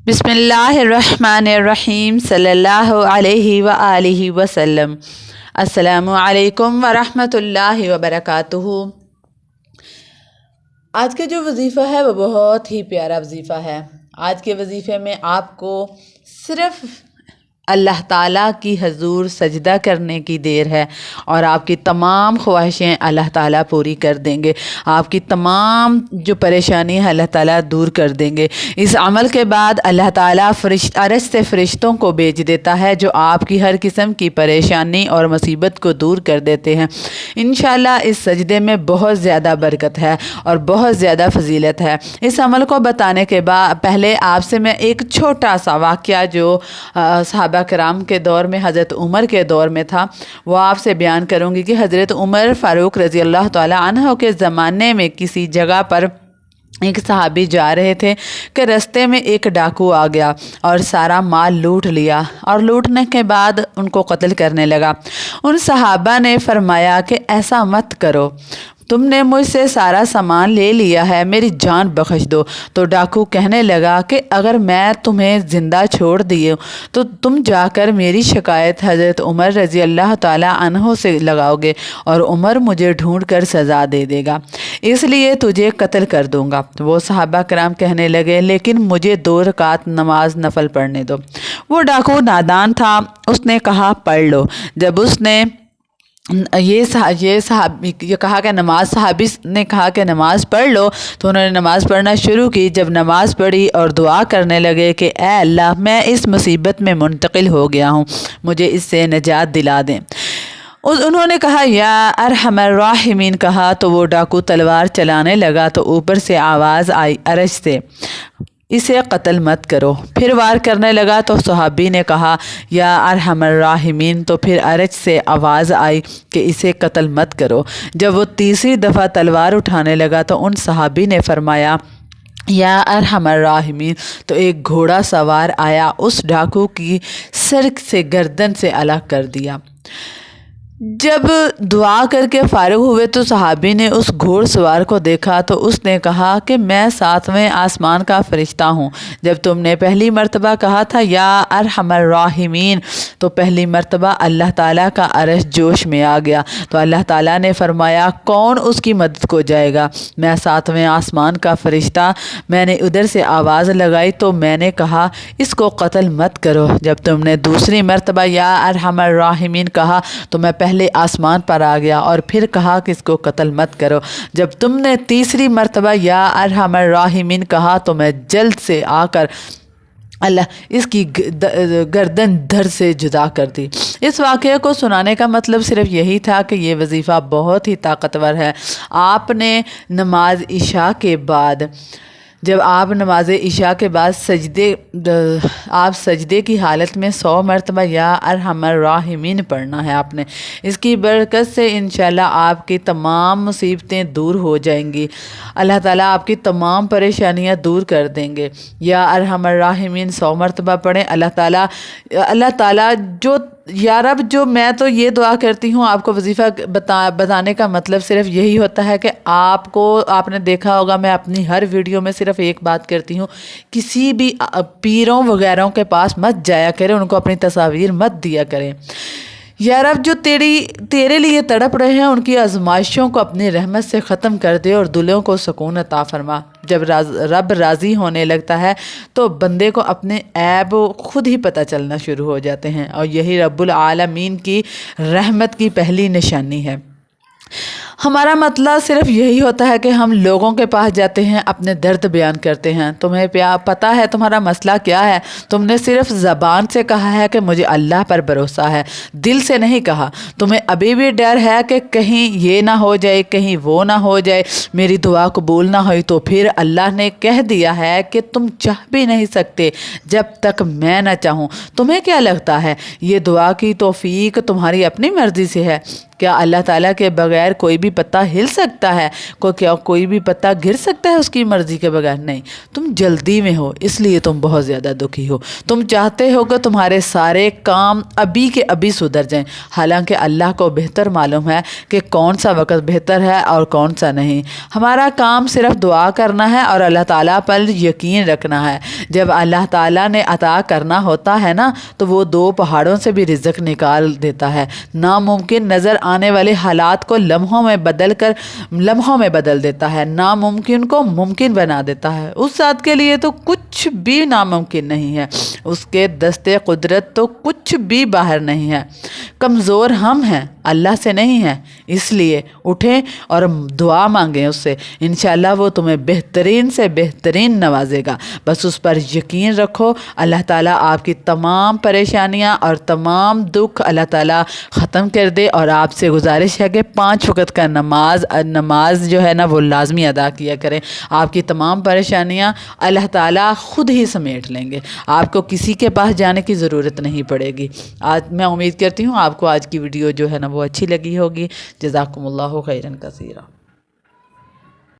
बिस्मिल्लाहिर्रहमानिर्रहीम सल्लल्लाहु अलैहि व आलिहि वसल्लम। अस्सलामु अलैकुम व रहमतुल्लाहि व बरकातुहू। आज का जो वजीफ़ा है वो बहुत ही प्यारा वजीफ़ा है। आज के वजीफ़े में आपको सिर्फ़ अल्लाह ताला की हजूर सजदा करने की देर है और आपकी तमाम ख्वाहिशें अल्लाह ताला पूरी कर देंगे। आपकी तमाम जो परेशानी है अल्लाह ताला दूर कर देंगे। इस अमल के बाद अल्लाह ताला अरश से फ़रिश्तों को भेज देता है जो आपकी हर किस्म की परेशानी और मुसीबत को दूर कर देते हैं। इंशाअल्लाह इस सजदे में बहुत ज़्यादा बरकत है और बहुत ज़्यादा फजीलत है। इस अमल को बताने के बाद पहले आपसे मैं एक छोटा सा वाक़या जो सहाबा कराम के दौर में हज़रत उमर के दौर में था वो आपसे बयान करूँगी कि हज़रत उमर फ़ारूक रज़ी अल्लाह ताला अन्हु के ज़माने में किसी जगह पर एक सहाबी जा रहे थे कि रास्ते में एक डाकू आ गया और सारा माल लूट लिया और लूटने के बाद उनको कत्ल करने लगा। उन सहाबा ने फरमाया कि ऐसा मत करो, तुमने मुझसे सारा सामान ले लिया है, मेरी जान बख्श दो। तो डाकू कहने लगा कि अगर मैं तुम्हें ज़िंदा छोड़ दिए तो तुम जाकर मेरी शिकायत हज़रत उमर रज़ी अल्लाह ताला अन्हो से लगाओगे और उमर मुझे ढूंढ कर सज़ा दे देगा, इसलिए तुझे कत्ल कर दूंगा। तो वो सहाबा कराम कहने लगे लेकिन मुझे 2 रकात नमाज नफल पढ़ने दो। वो डाकू नादान था, उसने कहा पढ़ लो। जब उसने ये कहा कि नमाज सहाबी ने कहा कि नमाज़ पढ़ लो तो उन्होंने नमाज़ पढ़ना शुरू की। जब नमाज़ पढ़ी और दुआ करने लगे कि ऐ अल्लाह मैं इस मुसीबत में मुंतकिल हो गया हूँ, मुझे इससे निजात दिला दें। उन्होंने कहा या अरहमर राहिमीन कहा तो वो डाकू तलवार चलाने लगा तो ऊपर से आवाज़ आई अरश से, इसे कत्ल मत करो। फिर वार करने लगा तो सहाबी ने कहा या अरहमर राहिमीन, तो फिर अरश से आवाज़ आई कि इसे कत्ल मत करो। जब वो तीसरी दफ़ा तलवार उठाने लगा तो उन सहाबी ने फरमाया या अरहमर राहिमीन, तो एक घोड़ा सवार आया, उस डाकू की सर से गर्दन से अलग कर दिया। जब दुआ करके फ़ारिग हुए तो सहाबी ने उस घोड़सवार को देखा तो उसने कहा कि मैं 7वें आसमान का फ़रिश्ता हूँ। जब तुमने पहली मर्तबा कहा था या अरहमर राहिमीन तो पहली मर्तबा अल्लाह ताला का अरश जोश में आ गया। तो अल्लाह ताला ने फरमाया कौन उसकी मदद को जाएगा। मैं 7वें आसमान का फ़रिश्ता, मैंने उधर से आवाज़ लगाई तो मैंने कहा इसको कत्ल मत करो। जब तुमने दूसरी मर्तबा या अरहमर राहिमीन कहा तो मैं पहले आसमान पर आ गया और फिर कहा कि इसको कत्ल मत करो। जब तुमने तीसरी मर्तबा या अरहमर राहिमीन कहा तो मैं जल्द से आकर अल्लाह इसकी गर्दन धड़ से जुदा कर दी। इस वाक़े को सुनाने का मतलब सिर्फ यही था कि ये वजीफ़ा बहुत ही ताकतवर है। आपने नमाज इशा के बाद जब आप नमाज इशा के बाद आप सजदे की हालत में 100 मरतबा या अरहमर राहिमीन पढ़ना है आपने। इसकी बरकत से इंशाल्लाह आपकी तमाम मुसीबतें दूर हो जाएंगी। अल्लाह ताला आपकी तमाम परेशानियां दूर कर देंगे। या अरहमर राहिमीन 100 मरतबा पढ़ें। अल्लाह ताला जो या रब, जो मैं तो ये दुआ करती हूँ, आपको वजीफ़ा बताने का मतलब सिर्फ यही होता है कि आपने देखा होगा मैं अपनी हर वीडियो में सिर्फ एक बात करती हूँ, किसी भी पीरों वगैरह के पास मत जाया करें, उनको अपनी तस्वीर मत दिया करें। या रब, जो तेरे लिए तड़प रहे हैं उनकी आजमाइशों को अपनी रहमत से ख़त्म कर दे और दिलों को सुकून अता फरमा। जब रब राज़ी होने लगता है तो बंदे को अपने ऐब खुद ही पता चलना शुरू हो जाते हैं और यही रब्बुल आलमीन की रहमत की पहली निशानी है। हमारा मतलब सिर्फ यही होता है कि हम लोगों के पास जाते हैं, अपने दर्द बयान करते हैं। तुम्हें पता है तुम्हारा मसला क्या है? तुमने सिर्फ ज़बान से कहा है कि मुझे अल्लाह पर भरोसा है, दिल से नहीं कहा। तुम्हें अभी भी डर है कि कहीं ये ना हो जाए, कहीं वो ना हो जाए, मेरी दुआ कबूल ना हुई। तो फिर अल्लाह ने कह दिया है कि तुम चाह भी नहीं सकते जब तक मैं ना चाहूँ। तुम्हें क्या लगता है ये दुआ की तौफीक तुम्हारी अपनी मर्ज़ी से है? क्या अल्लाह ताला के बगैर कोई भी पत्ता हिल सकता है? क्या कोई भी पत्ता गिर सकता है उसकी मर्ज़ी के बगैर? नहीं। तुम जल्दी में हो इसलिए तुम बहुत ज़्यादा दुखी हो। तुम चाहते हो कि तुम्हारे सारे काम अभी के अभी सुधर जाएं, हालांकि अल्लाह को बेहतर मालूम है कि कौन सा वक्त बेहतर है और कौन सा नहीं। हमारा काम सिर्फ दुआ करना है और अल्लाह ताला पर यकीन रखना है। जब अल्लाह ताला ने अता करना होता है ना, तो वो 2 पहाड़ों से भी रिज़्क़ निकाल देता है। नामुमकिन नज़र आने वाले हालात को लम्हों में बदल देता है, नामुमकिन को मुमकिन बना देता है। उस ज़ात के लिए तो कुछ भी नामुमकिन नहीं है, उसके दस्ते कुदरत तो कुछ भी बाहर नहीं है। कमज़ोर हम हैं, अल्लाह से नहीं है। इसलिए उठें और दुआ मांगें उससे, इंशाअल्लाह वो तुम्हें बेहतरीन से बेहतरीन नवाजेगा। बस उस पर यकीन रखो। अल्लाह ताला आपकी तमाम परेशानियां और तमाम दुख अल्लाह ताला ख़त्म कर दे। और आपसे गुजारिश है कि 5 वक्त का नमाज जो है ना वो लाजमी अदा किया करें। आपकी तमाम परेशानियां अल्लाह ताला ख़ुद ही समेट लेंगे, आपको किसी के पास जाने की ज़रूरत नहीं पड़ेगी। आज मैं उम्मीद करती हूँ आपको आज की वीडियो जो है ना वो अच्छी लगी होगी। जज़ाकुमुल्लाहु खैरन कसीरा।